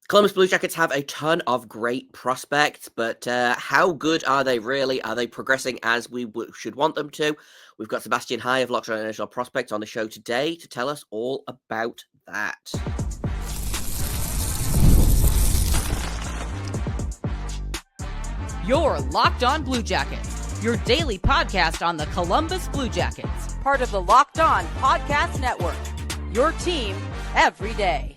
Columbus Blue Jackets have a ton of great prospects, but how good are they really? Are they progressing as we should want them to? We've got Sebastian High of Locked On NHL Prospects on the show today to tell us all about that. You're Locked On Blue Jackets, your daily podcast on the Columbus Blue Jackets, part of the Locked On Podcast Network, your team every day.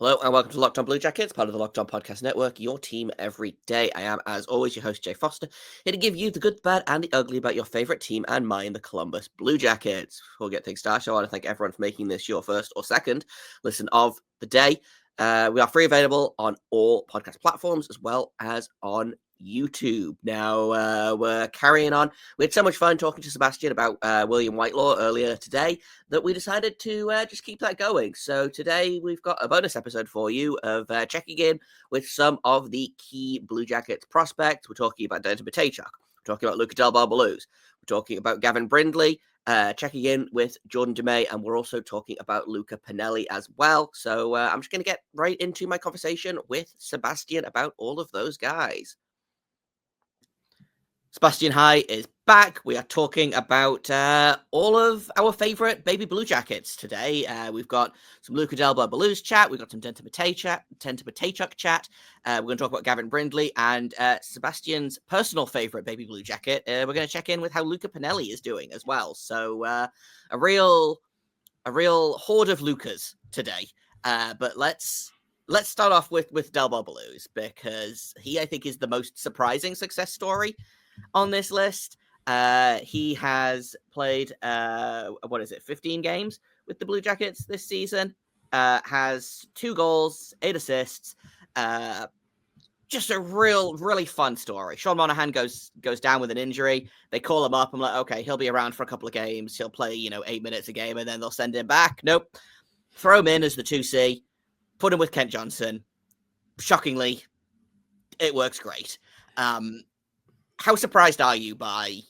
Hello and welcome to Locked On Blue Jackets, part of the Locked On Podcast Network, your team every day. I am, as always, your host, Jay Foster, here to give you the good, the bad, and the ugly about your favourite team and mine, the Columbus Blue Jackets. Before we get things started, I want to thank everyone for making this your first or second listen of the day. We are free available on all podcast platforms as well as on YouTube. Now, we're carrying on. We had so much fun talking to Sebastian about William Whitelaw earlier today that we decided to just keep that going. So today we've got a bonus episode for you of checking in with some of the key Blue Jackets prospects. We're talking about Denton Mateychuk. We're talking about Luca Del Bel Belluz. We're talking about Gavin Brindley. Checking in with Jordan Dumais, and we're also talking about Luca Pinelli as well. So I'm just going to get right into my conversation with Sebastian about all of those guys. Sebastian High is back. We are talking about all of our favorite baby Blue Jackets today. We've got some Luca Del Bel Belluz chat. We've got some Denton Mateychuk chat. We're going to talk about Gavin Brindley and Sebastian's personal favorite baby Blue Jacket. We're going to check in with how Luca Pinelli is doing as well. So a real horde of Lucas today. But let's start off with Del Bel Belluz, because he, I think, is the most surprising success story on this list. He has played 15 games with the Blue Jackets this season, has 2 goals, 8 assists, just a really fun story. Sean Monahan goes down with an injury. They call him up. I'm like, okay, he'll be around for a couple of games. He'll play 8 minutes a game, and then they'll send him back. Nope. Throw him in as the 2C, put him with Kent Johnson. Shockingly, it works great. How surprised are you by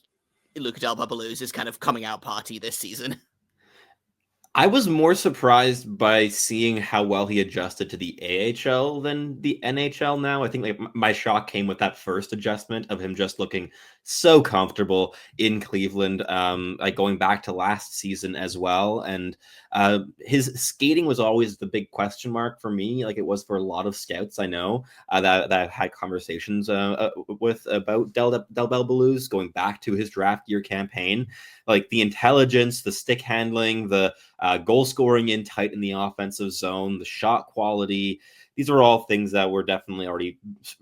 Luca Del Bel Belluz's kind of coming out party this season? I was more surprised by seeing how well he adjusted to the AHL than the NHL now. I think my shock came with that first adjustment of him just looking so comfortable in Cleveland, going back to last season as well. And his skating was always the big question mark for me, like it was for a lot of scouts I know that I've had conversations with about Del Bel Belluz going back to his draft year campaign. Like the intelligence, the stick handling, the goal scoring in tight in the offensive zone, the shot quality. These are all things that were definitely already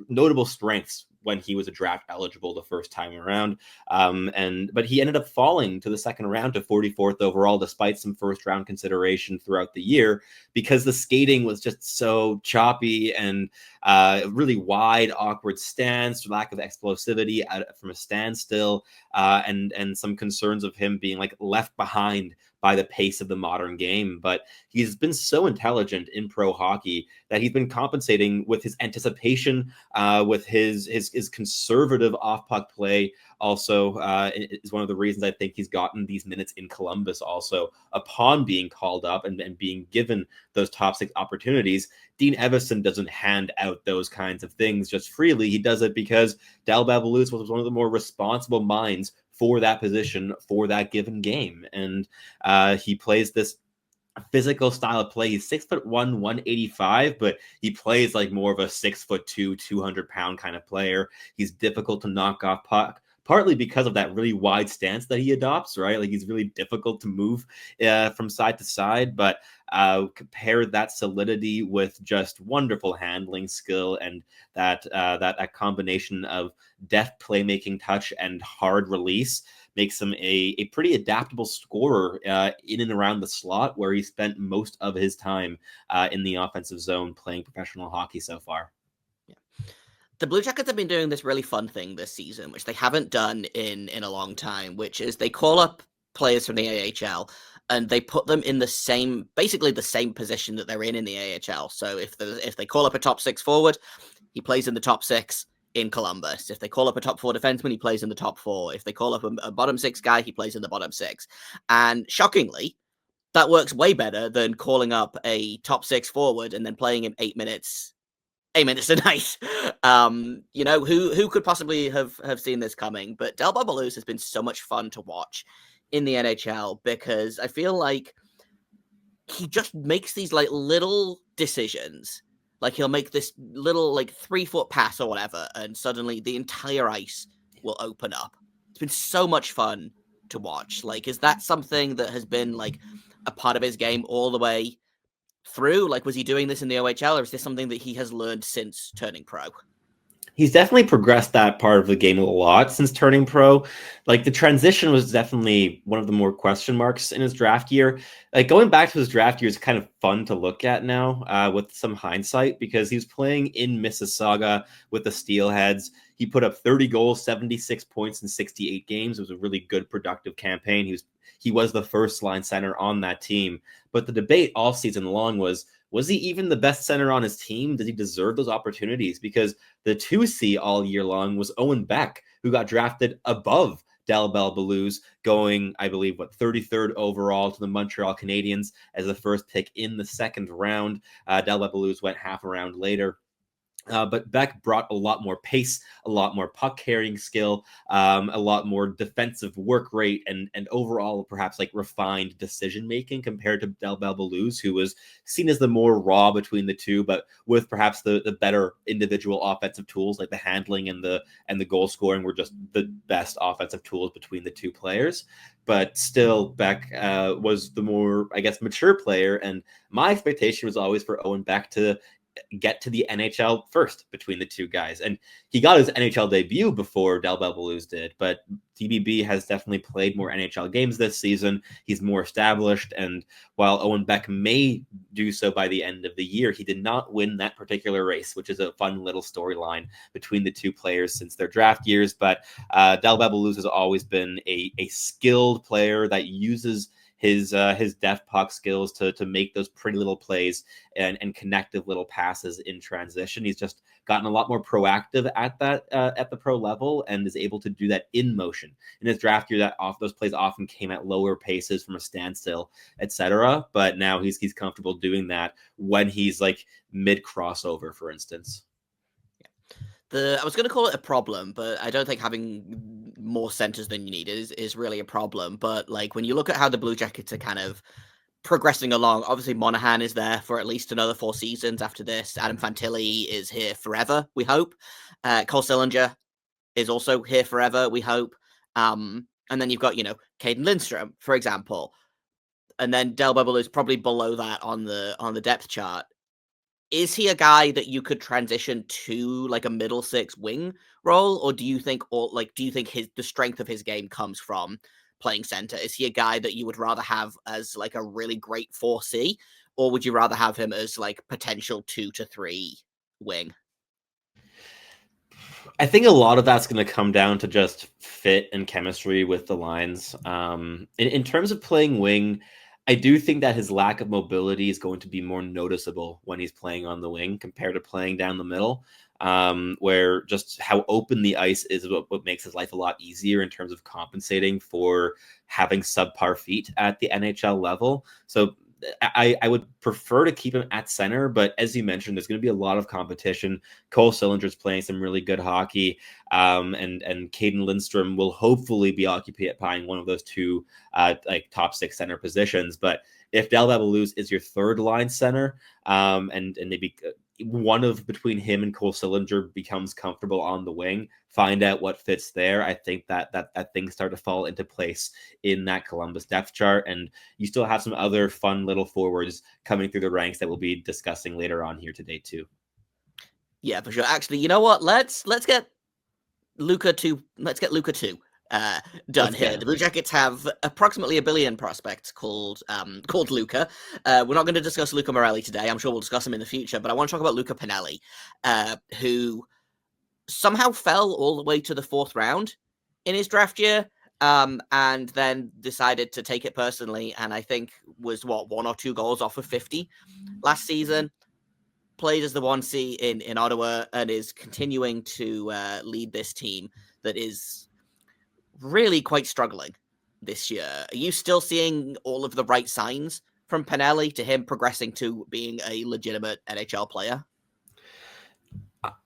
notable strengths when he was a draft eligible the first time around. But he ended up falling to the second round to 44th overall, despite some first round consideration throughout the year, because the skating was just so choppy and really wide, awkward stance, lack of explosivity from a standstill, and some concerns of him being like left behind by the pace of the modern game. But he's been so intelligent in pro hockey that he's been compensating with his anticipation, with his conservative off-puck play. Also, is one of the reasons I think he's gotten these minutes in Columbus also upon being called up and being given those top 6 opportunities. Dean Evason doesn't hand out those kinds of things just freely. He does it because Del Bel Belluz was one of the more responsible minds for that position, for that given game. And he plays this physical style of play. He's 6'1", 185, but he plays like more of a 6'2", 200-pound kind of player. He's difficult to knock off puck, partly because of that really wide stance that he adopts, right? Like he's really difficult to move from side to side, but compare that solidity with just wonderful handling skill and that combination of deft playmaking touch and hard release makes him a pretty adaptable scorer in and around the slot, where he spent most of his time in the offensive zone playing professional hockey so far. The Blue Jackets have been doing this really fun thing this season, which they haven't done in a long time, which is they call up players from the AHL and they put them in basically the same position that they're in the AHL. So if they call up a top 6 forward, he plays in the top 6 in Columbus. If they call up a top 4 defenseman, he plays in the top 4. If they call up a bottom 6 guy, he plays in the bottom 6. And shockingly, that works way better than calling up a top 6 forward and then playing him 8 minutes a night. Who could possibly have seen this coming? But Del Bel Belluz has been so much fun to watch in the NHL because I feel like he just makes these like little decisions. Like he'll make this little like 3-foot pass or whatever, and suddenly the entire ice will open up. It's been so much fun to watch. Like, is that something that has been like a part of his game all the way through? Like, was he doing this in the OHL, or is this something that he has learned since turning pro? He's definitely progressed that part of the game a lot since turning pro. Like the transition was definitely one of the more question marks in his draft year. Like going back to his draft year is kind of fun to look at now with some hindsight, because he was playing in Mississauga with the Steelheads. He put up 30 goals, 76 points in 68 games. It was a really good, productive campaign. He was the first line center on that team. But the debate all season long was he even the best center on his team? Did he deserve those opportunities? Because the 2C all year long was Owen Beck, who got drafted above Del Bel Belluz, going, I believe, 33rd overall to the Montreal Canadiens as the first pick in the second round. Del Bel Belluz went half a round later. But Beck brought a lot more pace, a lot more puck carrying skill, a lot more defensive work rate, and overall perhaps like refined decision making compared to Del Bel Belluz, who was seen as the more raw between the two, but with perhaps the better individual offensive tools, like the handling and the goal scoring were just the best offensive tools between the two players. But still, Beck was the more, I guess, mature player, and my expectation was always for Owen Beck to get to the NHL first between the two guys. And he got his NHL debut before Del Bel Belluz did, but DBB has definitely played more NHL games this season. He's more established, and while Owen Beck may do so by the end of the year, he did not win that particular race, which is a fun little storyline between the two players since their draft years. But Del Bel Belluz has always been a skilled player that uses his deft puck skills to make those pretty little plays and connective little passes in transition. He's just gotten a lot more proactive at that at the pro level, and is able to do that in motion. In his draft year, those plays often came at lower paces from a standstill, etc. But now he's comfortable doing that when he's like mid crossover, for instance. I was going to call it a problem, but I don't think having more centers than you need is really a problem. But like when you look at how the Blue Jackets are kind of progressing along, obviously Monahan is there for at least another 4 seasons after this. Adam Fantilli is here forever, we hope. Cole Sillinger is also here forever, we hope. And then you've got, Caden Lindstrom, for example. And then Del Bel Belluz is probably below that on the depth chart. Is he a guy that you could transition to like a middle 6 wing role, or do you think the strength of his game comes from playing center? Is he a guy that you would rather have as like a really great 4C, or would you rather have him as like potential 2 to 3 wing? I think a lot of that's going to come down to just fit and chemistry with the lines. In terms of playing wing, I do think that his lack of mobility is going to be more noticeable when he's playing on the wing compared to playing down the middle, where just how open the ice is what makes his life a lot easier in terms of compensating for having subpar feet at the NHL level. So I would prefer to keep him at center, but as you mentioned, there's going to be a lot of competition. Cole Sillinger's playing some really good hockey, and Caden Lindstrom will hopefully be occupying one of those two like top 6 center positions. But if Del Bel Belluz is your third line center, and maybe one of between him and Cole Sillinger becomes comfortable on the wing, find out what fits there, I think that things start to fall into place in that Columbus depth chart. And you still have some other fun little forwards coming through the ranks that we'll be discussing later on here today too. Yeah, for sure. Actually, you know what? Let's get Luca 2. Let's get Luca 2 done here. The Blue Jackets have approximately 1 billion prospects called Luca. We're not going to discuss Luca Morelli today. I'm sure we'll discuss him in the future, but I want to talk about Luca Pinelli, who somehow fell all the way to the 4th round in his draft year, and then decided to take it personally, and I think was 1 or 2 goals off of 50 last season. Played as the 1C in Ottawa, and is continuing to lead this team that is really quite struggling this year. Are you still seeing all of the right signs from Pinelli to him progressing to being a legitimate NHL player?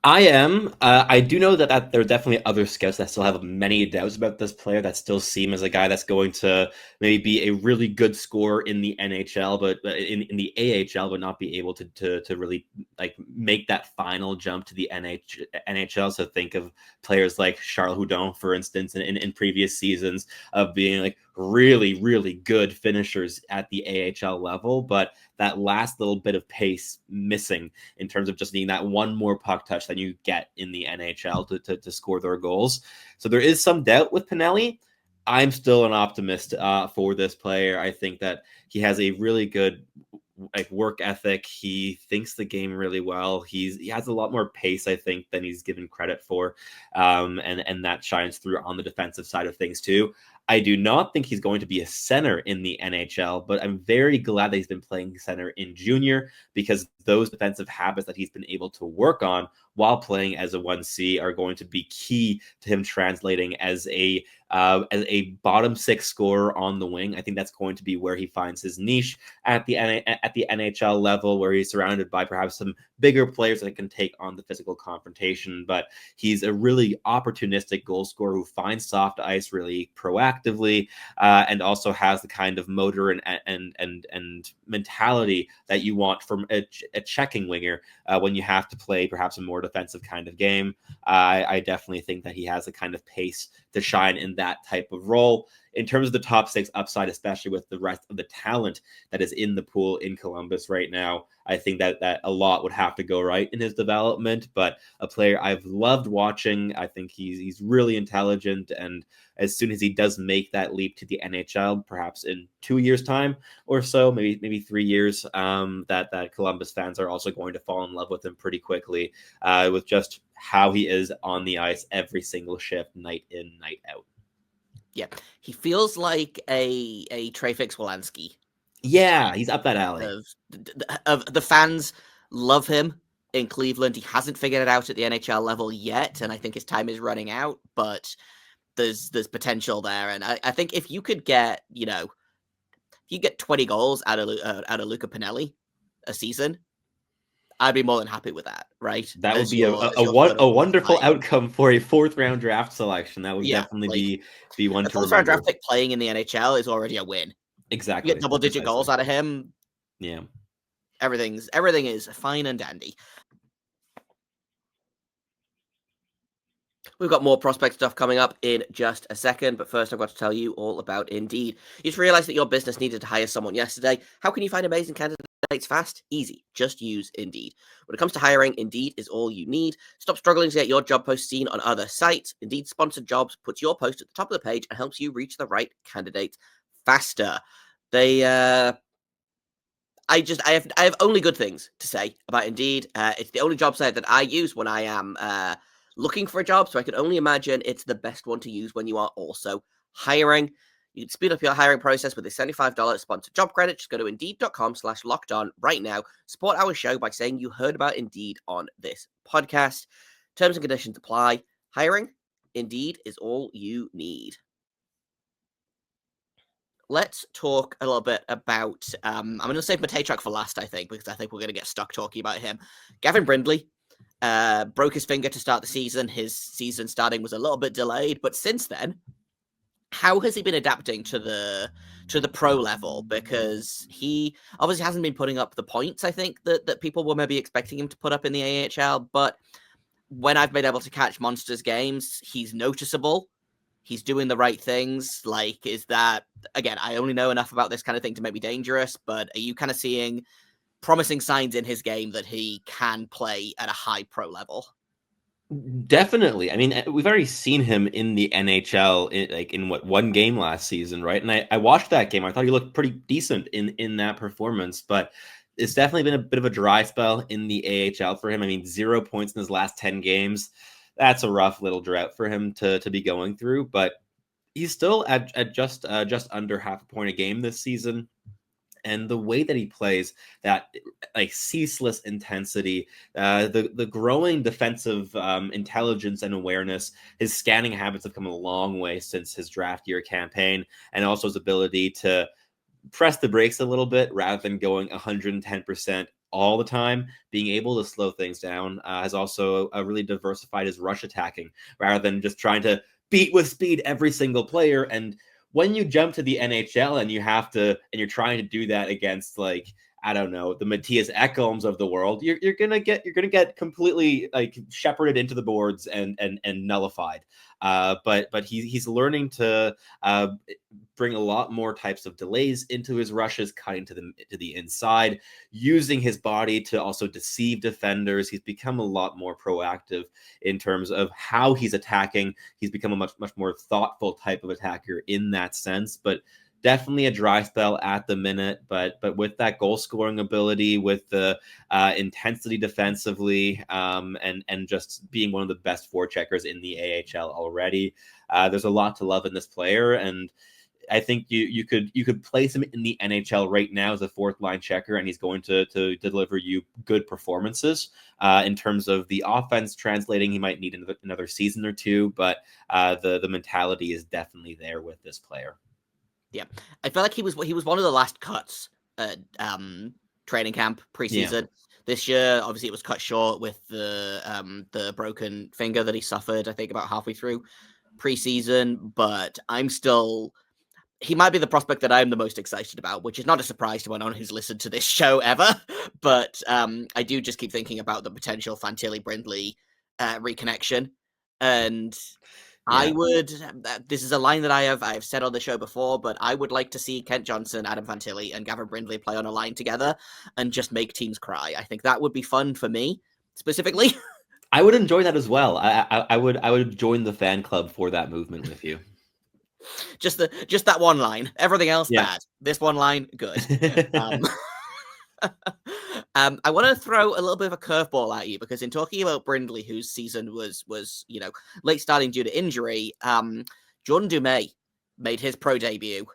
I am. I do know that there are definitely other scouts that still have many doubts about this player, that still see him as a guy that's going to maybe be a really good scorer in the NHL, but in the AHL, but not be able to really like make that final jump to the NHL. So think of players like Charles Hudon, for instance, in previous seasons, of being like really, really good finishers at the AHL level, but that last little bit of pace missing in terms of just needing that one more puck touch than you get in the NHL to score their goals. So there is some doubt with Pinelli. I'm still an optimist for this player. I think that he has a really good work ethic. He thinks the game really well. He has a lot more pace, I think, than he's given credit for, and that shines through on the defensive side of things too. I do not think he's going to be a center in the NHL, but I'm very glad that he's been playing center in junior, because those defensive habits that he's been able to work on while playing as a 1C are going to be key to him translating as a bottom six scorer on the wing. I think that's going to be where he finds his niche at the NHL level, where he's surrounded by perhaps some bigger players that can take on the physical confrontation. But he's a really opportunistic goal scorer who finds soft ice really proactively, and also has the kind of motor and mentality that you want from a checking winger when you have to play perhaps a more defensive kind of game. I definitely think that he has a kind of pace to shine in that type of role. In terms of the top six upside, especially with the rest of the talent that is in the pool in Columbus right now, I think that a lot would have to go right in his development. But a player I've loved watching. I think he's really intelligent, and as soon as he does make that leap to the NHL, perhaps in 2 years' time or so, maybe 3 years, that Columbus fans are also going to fall in love with him pretty quickly, with just how he is on the ice every single shift, night in, night out. Yeah, he feels like a Treyfix Wolanski. Yeah, he's up that alley. Of the fans love him in Cleveland. He hasn't figured it out at the NHL level yet, and I think his time is running out. But there's potential there, and I think if you could get, if you get 20 goals out of Luca Pinelli a season, I'd be more than happy with that, right? That would be a wonderful outcome for a fourth round draft selection. That would definitely be one to remember. A fourth round draft pick playing in the NHL is already a win. Exactly. You get double digit goals out of him. Yeah. Everything is fine and dandy. We've got more prospect stuff coming up in just a second, but first I've got to tell you all about Indeed. You just realized that your business needed to hire someone yesterday. How can you find amazing candidates fast? Easy. Just use Indeed. When it comes to hiring, Indeed is all you need. Stop struggling to get your job post seen on other sites. Indeed Sponsored Jobs puts your post at the top of the page and helps you reach the right candidates faster. I have only good things to say about Indeed. It's the only job site that I use when I am looking for a job, so I can only imagine it's the best one to use when you are also hiring. You can speed up your hiring process with a $75 sponsored job credit. Just go to Indeed.com/lockedon right now. Support our show by saying you heard about Indeed on this podcast. Terms and conditions apply. Hiring, Indeed is all you need. Let's talk a little bit about, I'm going to save Mateychuk for last, I think, because I think we're going to get stuck talking about him. Gavin Brindley broke his finger to start the season. His season starting was a little bit delayed, but since then, how has he been adapting to the pro level? Because he obviously hasn't been putting up the points, I think, that people were maybe expecting him to put up in the AHL, but when I've been able to catch Monsters games, he's noticeable. He's doing the right things. Like, is that, again, I only know enough about this kind of thing to make me dangerous, but are you kind of seeing promising signs in his game that he can play at a high pro level? Definitely. I mean, we've already seen him in the NHL in one game last season, right? And I watched that game. I thought he looked pretty decent in that performance, but it's definitely been a bit of a dry spell in the AHL for him. I mean, 0 points in his last 10 games. That's a rough little drought for him to be going through, but he's still at just under half a point a game this season. And the way that he plays, that like ceaseless intensity, the growing defensive intelligence and awareness, his scanning habits have come a long way since his draft year campaign, and also his ability to press the brakes a little bit rather than going 110% all the time. Being able to slow things down has also really diversified his rush attacking rather than just trying to beat with speed every single player. And when you jump to the NHL and you're trying to do that against, like, I don't know, the Matthias Ekholms of the world, you're gonna get completely like shepherded into the boards and nullified. But he's learning to bring a lot more types of delays into his rushes, cutting to the inside, using his body to also deceive defenders. He's become a lot more proactive in terms of how he's attacking. He's become a much more thoughtful type of attacker in that sense. But definitely a dry spell at the minute, but with that goal scoring ability, with the intensity defensively, and just being one of the best forecheckers in the AHL already, there's a lot to love in this player. And I think you could place him in the NHL right now as a fourth line checker, and he's going to deliver you good performances. In terms of the offense translating, he might need another season or two, but the mentality is definitely there with this player. Yeah, I feel like he was one of the last cuts at training camp preseason. Yeah. This year, obviously, it was cut short with the broken finger that he suffered, I think, about halfway through preseason. But he might be the prospect that I'm the most excited about, which is not a surprise to anyone who's listened to this show ever. But I do just keep thinking about the potential Fantilli-Brindley reconnection. And yeah. This is a line that I've said on the show before, but I would like to see Kent Johnson, Adam Fantilli, and Gavin Brindley play on a line together and just make teams cry. I think that would be fun for me, specifically. I would enjoy that as well. I would join the fan club for that movement with you. Just that one line. Everything else, bad. This one line, good. I want to throw a little bit of a curveball at you, because in talking about Brindley, whose season was late starting due to injury, Jordan Dumais made his pro debut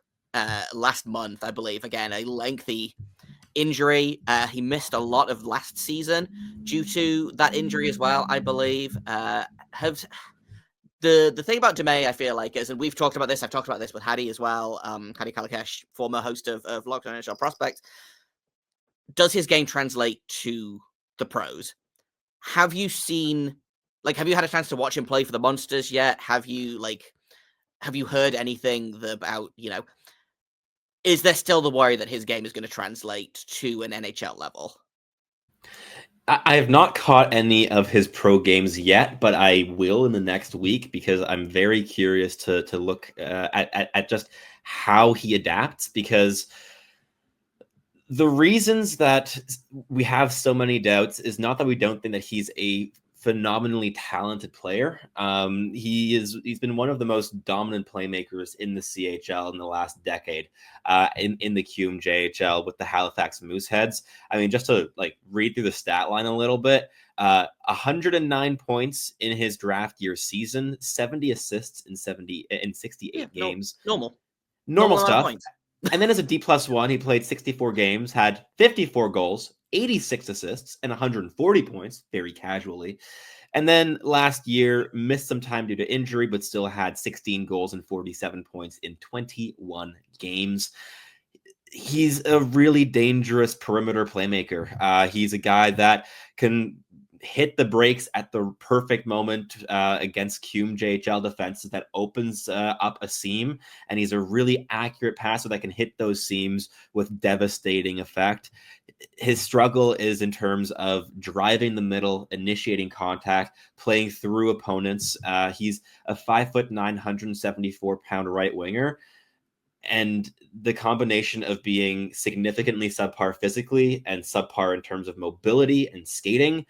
last month, I believe. Again, a lengthy injury. He missed a lot of last season due to that injury as well, I believe. The thing about Dumais, I feel like, is, and we've talked about this, I've talked about this with Hadi as well, Hadi Kalakash, former host of Locked On NHL Prospects. Does his game translate to the pros? Have you had a chance to watch him play for the Monsters yet? Have you heard anything about, is there still the worry that his game is going to translate to an NHL level? I have not caught any of his pro games yet, but I will in the next week, because I'm very curious to look at just how he adapts, because the reasons that we have so many doubts is not that we don't think that he's a phenomenally talented player. He's been one of the most dominant playmakers in the CHL in the last decade, in the QMJHL with the Halifax Mooseheads. I mean, just to read through the stat line a little bit, 109 points in his draft year season, 70 assists in 68 games. Normal stuff. And then as a D+1, he played 64 games, had 54 goals, 86 assists, and 140 points, very casually. And then last year, missed some time due to injury, but still had 16 goals and 47 points in 21 games. He's a really dangerous perimeter playmaker. He's a guy that can hit the brakes at the perfect moment against QMJHL defenses that opens up a seam, and he's a really accurate passer that can hit those seams with devastating effect. His struggle is in terms of driving the middle, initiating contact, playing through opponents. He's a 5'9", 174-pound right winger. And the combination of being significantly subpar physically and subpar in terms of mobility and skating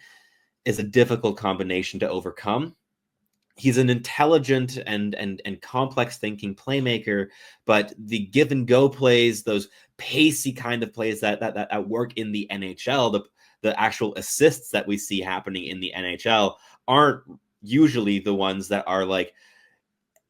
is a difficult combination to overcome. He's an intelligent and complex thinking playmaker, but the give and go plays, those pacey kind of plays that work in the NHL, the actual assists that we see happening in the NHL aren't usually the ones that are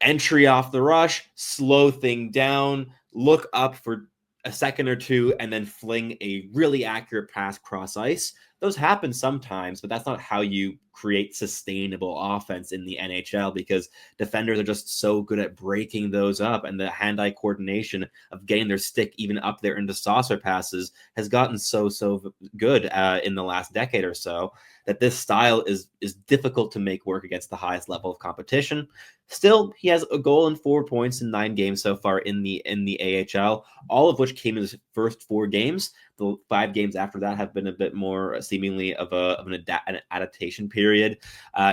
entry off the rush, slow thing down, look up for a second or two, and then fling a really accurate pass cross ice. Those happen sometimes, but that's not how you create sustainable offense in the NHL, because defenders are just so good at breaking those up, and the hand-eye coordination of getting their stick even up there into saucer passes has gotten so good in the last decade or so, that this style is difficult to make work against the highest level of competition. Still, he has a goal and 4 points in 9 games so far in the AHL, all of which came in his first 4 games. The 5 games after that have been a bit more seemingly of an adaptation period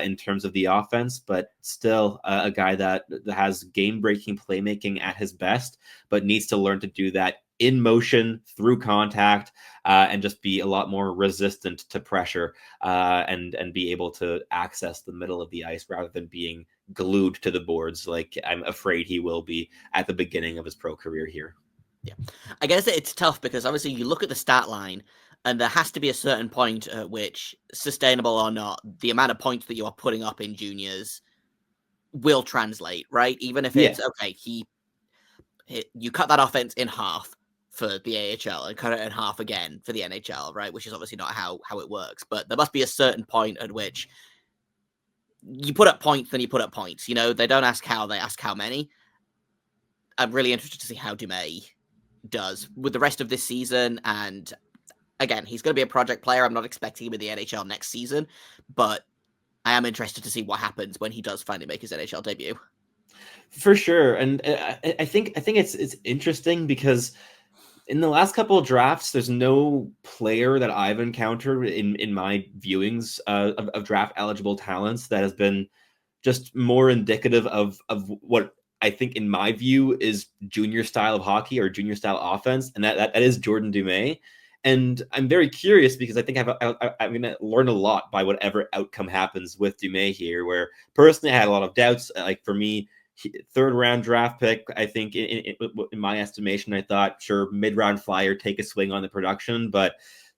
in terms of the offense, but still a guy that has game-breaking playmaking at his best, but needs to learn to do that in motion, through contact, and just be a lot more resistant to pressure, and be able to access the middle of the ice rather than being glued to the boards like I'm afraid he will be at the beginning of his pro career here. Yeah, I guess it's tough because obviously you look at the stat line, and there has to be a certain point at which, sustainable or not, the amount of points that you are putting up in juniors will translate, right? Even if it's okay, you cut that offense in half for the AHL and cut it in half again for the NHL, right? Which is obviously not how it works, but there must be a certain point at which you put up points, then you put up points. You know, they don't ask how, they ask how many. I'm really interested to see how Dumais does with the rest of this season. And again, he's going to be a project player. I'm not expecting him in the NHL next season, but I am interested to see what happens when he does finally make his NHL debut. For sure. And I think it's interesting because in the last couple of drafts, there's no player that I've encountered in my viewings of draft eligible talents that has been just more indicative of what I think, in my view, is junior style of hockey or junior style offense, and that is Jordan Dumais. And I'm very curious because I think I'm going to learn a lot by whatever outcome happens with Dumais here, where personally I had a lot of doubts. Like, for me, 3rd round draft pick, I think in my estimation, I thought, sure, mid-round flyer, take a swing on the production, but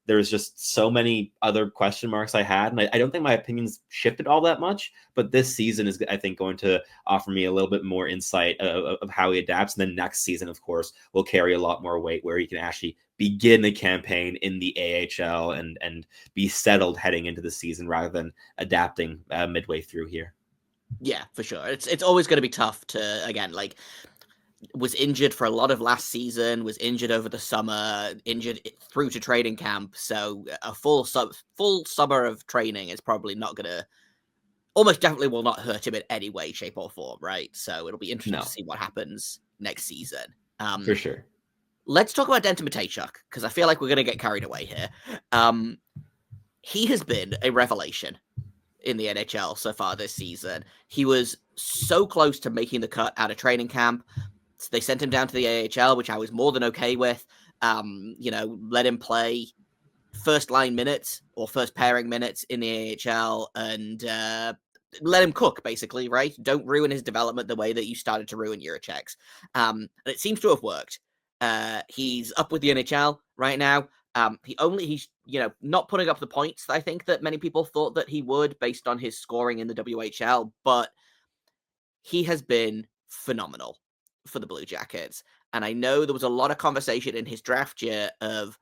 there's just so many other question marks I had, and I don't think my opinions shifted all that much, but this season is, I think, going to offer me a little bit more insight of how he adapts, and then next season, of course, will carry a lot more weight where he can actually begin a campaign in the AHL and be settled heading into the season rather than adapting midway through here. Yeah, for sure. It's always going to be tough to, again, like, was injured for a lot of last season, was injured over the summer, injured through to training camp. So a full summer of training is probably not going to, almost definitely will not hurt him in any way, shape, or form, right? So it'll be interesting to see what happens next season. For sure. Let's talk about Denton Mateychuk, because I feel like we're going to get carried away here. He has been a revelation in the NHL so far this season. He was so close to making the cut out of training camp. So they sent him down to the AHL, which I was more than okay with. Let him play first line minutes or first pairing minutes in the AHL and let him cook, basically, right? Don't ruin his development the way that you started to ruin Juracek's. And it seems to have worked. He's up with the NHL right now. He's not putting up the points I think that many people thought that he would based on his scoring in the WHL, but he has been phenomenal for the Blue Jackets. And I know there was a lot of conversation in his draft year of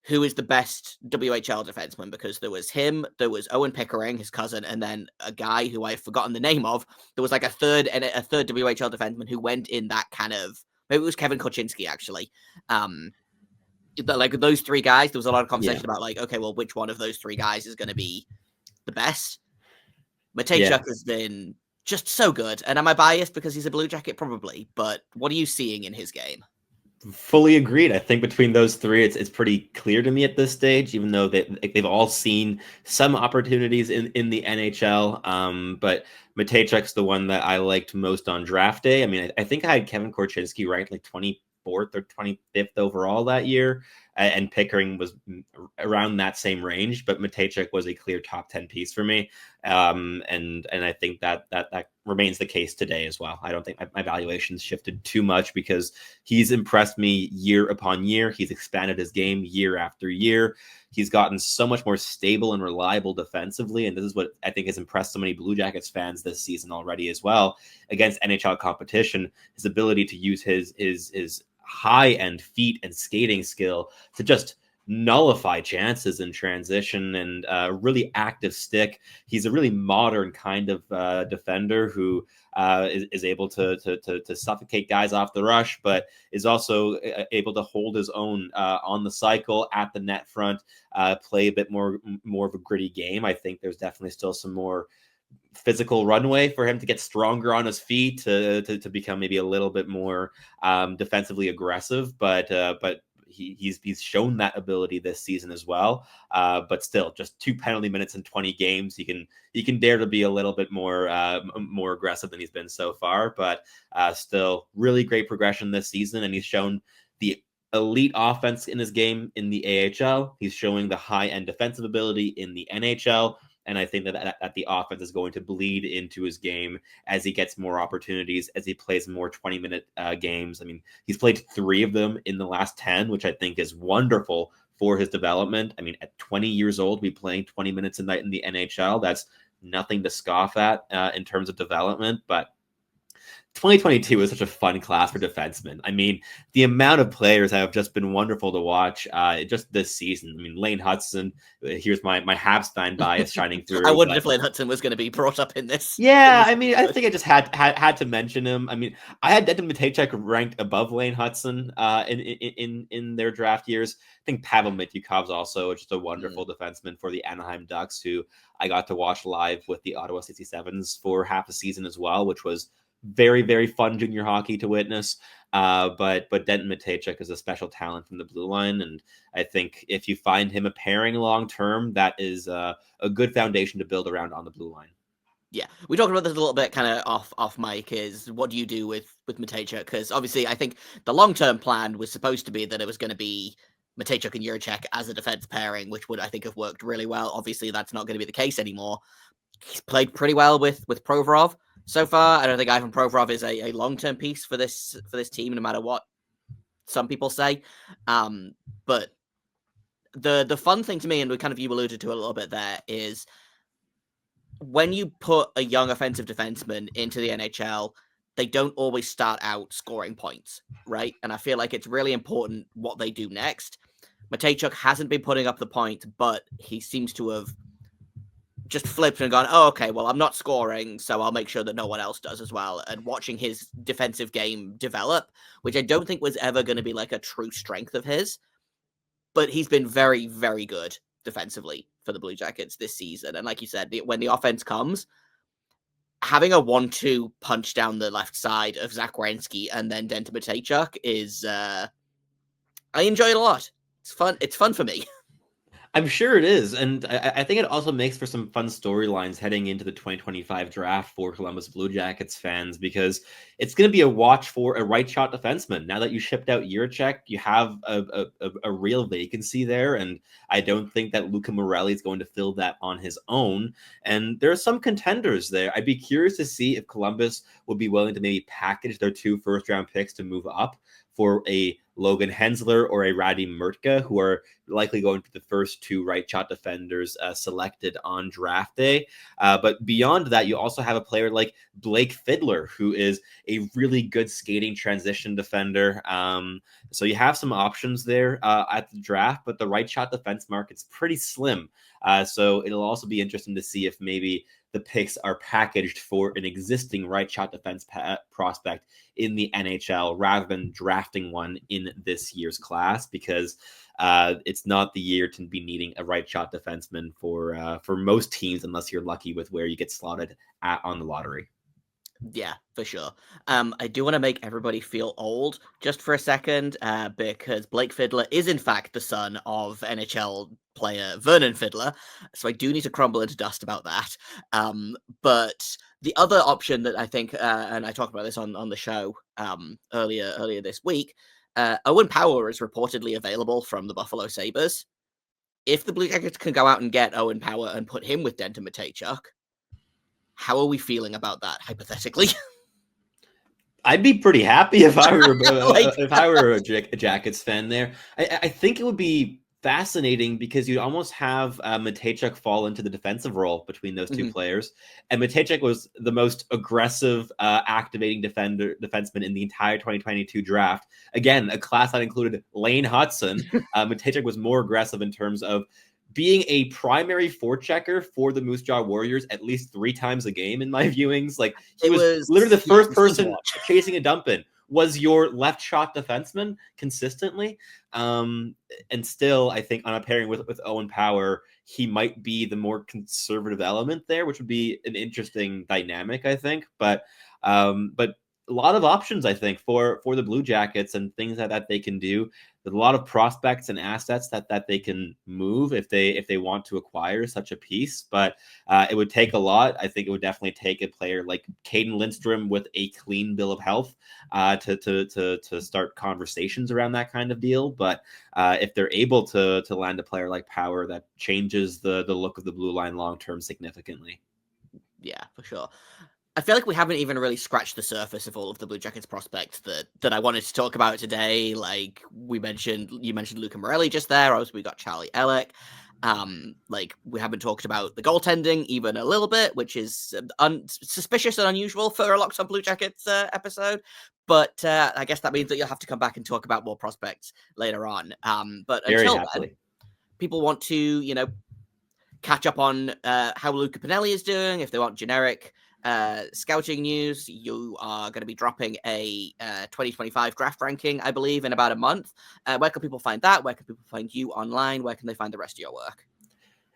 who is the best WHL defenseman, because there was him, there was Owen Pickering, his cousin, and then a guy who I've forgotten the name of. There was like a third WHL defenseman who went in that kind of, maybe it was Kevin Kuczynski, actually. Like those 3 guys, there was a lot of conversation about like, okay, well, which one of those 3 guys is going to be the best? Mateychuk has been just so good. And am I biased because he's a Blue Jacket? Probably. But what are you seeing in his game? Fully agreed. I think between those 3, it's pretty clear to me at this stage, even though they've all seen some opportunities in the NHL. But Mateychuk's the one that I liked most on draft day. I mean, I think I had Kevin Korchinski ranked like 24th or 25th overall that year, and Pickering was around that same range, but Mateychuk was a clear top 10 piece for me. And I think that remains the case today as well. I don't think my valuations shifted too much because he's impressed me year upon year. He's expanded his game year after year. He's gotten so much more stable and reliable defensively, and this is what I think has impressed so many Blue Jackets fans this season already as well. Against NHL competition, his ability to use his high-end feet and skating skill to just nullify chances in transition and really active stick. He's a really modern kind of defender who is able to suffocate guys off the rush, but is also able to hold his own on the cycle at the net front, play a bit more of a gritty game. I think there's definitely still some more physical runway for him to get stronger on his feet, to become maybe a little bit more defensively aggressive, but he's shown that ability this season as well. But still, just 2 penalty minutes in 20 games, he can dare to be a little bit more aggressive than he's been so far. But still, really great progression this season, and he's shown the elite offense in his game in the AHL. He's showing the high-end defensive ability in the NHL. And I think that the offense is going to bleed into his game as he gets more opportunities, as he plays more 20-minute games. I mean, he's played 3 of them in the last 10, which I think is wonderful for his development. I mean, at 20 years old, be playing 20 minutes a night in the NHL. That's nothing to scoff at in terms of development. But 2022 was such a fun class for defensemen. I mean, the amount of players have just been wonderful to watch just this season. I mean, Lane Hudson, here's my Habs fan bias shining through. I wondered if Lane Hudson was going to be brought up in this. Yeah, I mean, I think I just had to mention him. I mean, I had Denton Mateychuk ranked above Lane Hudson in their draft years. I think Pavel Mityukov's also just a wonderful defenseman for the Anaheim Ducks, who I got to watch live with the Ottawa 67s for half a season as well, which was very, very fun junior hockey to witness. But Denton Mateychuk is a special talent from the blue line, and I think if you find him a pairing long term, that is a good foundation to build around on the blue line. Yeah, we talked about this a little bit kind of off mic, is what do you do with Mateychuk? Because obviously I think the long-term plan was supposed to be that it was going to be Mateychuk and Jiricek as a defense pairing, which would, I think, have worked really well. Obviously that's not going to be the case anymore. He's played pretty well with Provorov so far. I don't think Ivan Provorov is a long-term piece for this team, no matter what some people say. But the fun thing to me, and you alluded to a little bit there, is when you put a young offensive defenseman into the NHL, they don't always start out scoring points, right? And I feel like it's really important what they do next. Mateychuk hasn't been putting up the points, but he seems to have just flipped and gone, oh, okay, well, I'm not scoring, so I'll make sure that no one else does as well. And watching his defensive game develop, which I don't think was ever going to be like a true strength of his, but he's been very, very good defensively for the Blue Jackets this season. And like you said, when the offense comes, having a 1-2 punch down the left side of Zach Werenski and then Denton Mateychuk is, I enjoy it a lot. It's fun. It's fun for me. I'm sure it is. And I think it also makes for some fun storylines heading into the 2025 draft for Columbus Blue Jackets fans, because it's going to be a watch for a right shot defenseman. Now that you shipped out Jiricek, you have a real vacancy there. And I don't think that Luca Morelli is going to fill that on his own. And there are some contenders there. I'd be curious to see if Columbus would be willing to maybe package their 2 first-round picks to move up for a Logan Hensler or a Radim Murtka, who are likely going to be the first 2 right shot defenders selected on draft day. But beyond that, you also have a player like Blake Fiddler, who is a really good skating transition defender. So you have some options there at the draft, but the right shot defense market's pretty slim. So it'll also be interesting to see if maybe the picks are packaged for an existing right shot defense prospect in the NHL rather than drafting one in this year's class, because it's not the year to be needing a right shot defenseman for most teams, unless you're lucky with where you get slotted at on the lottery. Yeah, for sure. I do want to make everybody feel old just for a second, because Blake Fiddler is in fact the son of NHL player Vernon Fiddler, so I do need to crumble into dust about that. But the other option that I think, and I talked about this on the show earlier this week, Owen Power is reportedly available from the Buffalo Sabres. If the Blue Jackets can go out and get Owen Power and put him with Denton Mateychuk, how are we feeling about that, hypothetically? I'd be pretty happy if I were if I were a Jackets fan there. I think it would be fascinating because you almost have Mateychuk fall into the defensive role between those two players. And Mateychuk was the most aggressive activating defenseman in the entire 2022 draft. Again, a class that included Lane Hudson. Mateychuk was more aggressive in terms of being a primary forechecker for the Moose Jaw Warriors at least 3 times a game in my viewings. Like, he was literally the first person chasing a dump in. Was your left shot defenseman consistently. And still, I think on a pairing with Owen Power, he might be the more conservative element there, which would be an interesting dynamic, I think. But a lot of options, I think, for the Blue Jackets and things that they can do. There's a lot of prospects and assets that they can move if they want to acquire such a piece. But it would take a lot. I think it would definitely take a player like Caden Lindstrom with a clean bill of health to start conversations around that kind of deal. But if they're able to land a player like Power, that changes the look of the blue line long term significantly. Yeah, for sure. I feel like we haven't even really scratched the surface of all of the Blue Jackets prospects that I wanted to talk about today. Like you mentioned Luca Morelli just there. Obviously, we got Charlie Ellick. Like we haven't talked about the goaltending even a little bit, which is suspicious and unusual for a Locked On Blue Jackets episode. But I guess that means that you'll have to come back and talk about more prospects later on. But until then, people want to, catch up on how Luca Pinelli is doing. If they want generic scouting news, you are going to be dropping a 2025 draft ranking, I believe, in about a month. Where can people find that? Where can people find you online? Where can they find the rest of your work?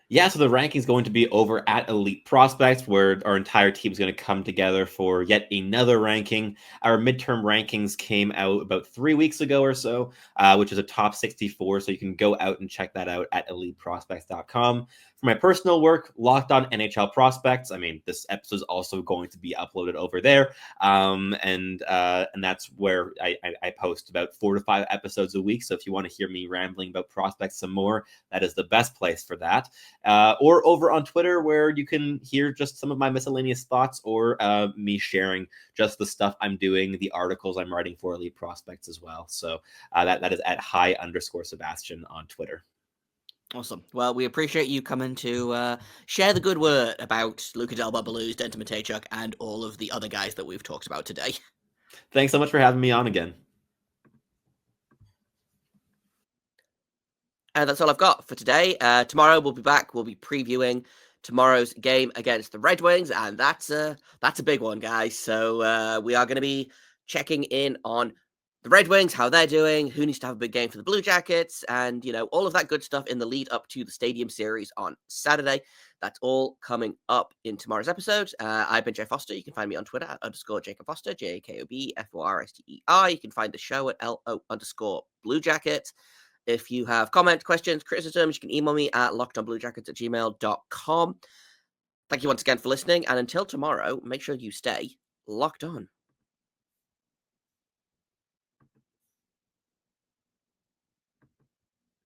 Yeah, so the ranking is going to be over at Elite Prospects, where our entire team is going to come together for yet another ranking. Our midterm rankings came out about 3 weeks ago or so, which is a top 64. So you can go out and check that out at eliteprospects.com. For my personal work, Locked On NHL Prospects. I mean, this episode is also going to be uploaded over there, and that's where I post about 4 to 5 episodes a week. So if you want to hear me rambling about prospects some more, that is the best place for that. Or over on Twitter, where you can hear just some of my miscellaneous thoughts, or me sharing just the stuff I'm doing, the articles I'm writing for Elite Prospects as well. So that is at @high_Sebastian on Twitter. Awesome. Well, we appreciate you coming to share the good word about Luca Del Bel Belluz, Denton Mateychuk, and all of the other guys that we've talked about today. Thanks so much for having me on again. That's all I've got for today. Tomorrow we'll be back. We'll be previewing tomorrow's game against the Red Wings, and that's a big one, guys. So we are going to be checking in on the Red Wings, how they're doing, who needs to have a big game for the Blue Jackets, and, all of that good stuff in the lead up to the Stadium Series on Saturday. That's all coming up in tomorrow's episode. I've been Jay Foster. You can find me on Twitter at _Jacob Foster, JAKOBFORSTER. You can find the show at LO_Blue Jacket. If you have comments, questions, criticisms, you can email me at lockedonbluejackets@gmail.com. Thank you once again for listening, and until tomorrow, make sure you stay locked on.